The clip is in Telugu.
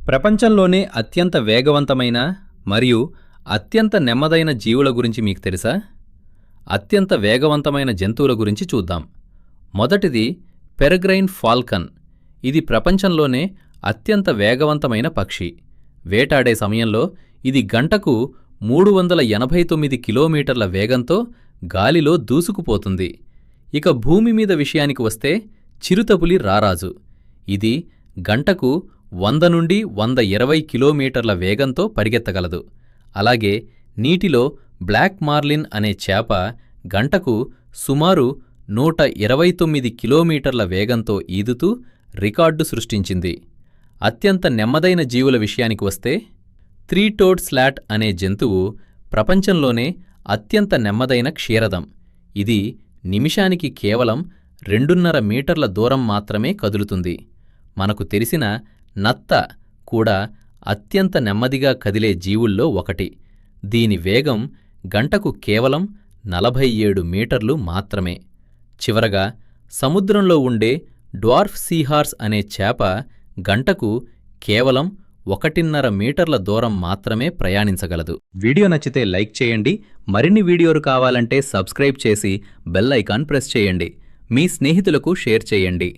ప్రపంచంలోనే అత్యంత వేగవంతమైన మరియు అత్యంత నెమ్మదైన జీవుల గురించి మీకు తెలుసా? అత్యంత వేగవంతమైన జంతువుల గురించి చూద్దాం. మొదటిది పెరెగ్రైన్ ఫాల్కన్. ఇది ప్రపంచంలోనే అత్యంత వేగవంతమైన పక్షి. వేటాడే సమయంలో ఇది గంటకు 389 కిలోమీటర్ల వేగంతో గాలిలో దూసుకుపోతుంది. ఇక భూమి మీద విషయానికి వస్తే చిరుతపులి రారాజు. ఇది గంటకు 100 నుండి 120 కిలోమీటర్ల వేగంతో పరిగెత్తగలదు. అలాగే నీటిలో బ్లాక్ మార్లిన్ అనే చేప గంటకు సుమారు 129 కిలోమీటర్ల వేగంతో ఈదుతూ రికార్డు సృష్టించింది. అత్యంత నెమ్మదైన జీవుల విషయానికి వస్తే త్రీ-టోడ్ స్లాట్ అనే జంతువు ప్రపంచంలోనే అత్యంత నెమ్మదైన క్షీరదం. ఇది నిమిషానికి కేవలం 2.5 మీటర్ల దూరం మాత్రమే కదులుతుంది. మనకు తెలిసిన నత్త కూడా అత్యంత నెమ్మదిగా కదిలే జీవుల్లో ఒకటి. దీని వేగం గంటకు కేవలం 47 మీటర్లు మాత్రమే. చివరగా సముద్రంలో ఉండే డ్వార్ఫ్ సీహార్స్ అనే చేప గంటకు కేవలం 1.5 మీటర్ల దూరం మాత్రమే ప్రయాణించగలదు. వీడియో నచ్చితే లైక్ చేయండి. మరిన్ని వీడియోలు కావాలంటే సబ్స్క్రైబ్ చేసి బెల్ ఐకాన్ ప్రెస్ చేయండి. మీ స్నేహితులకు షేర్ చేయండి.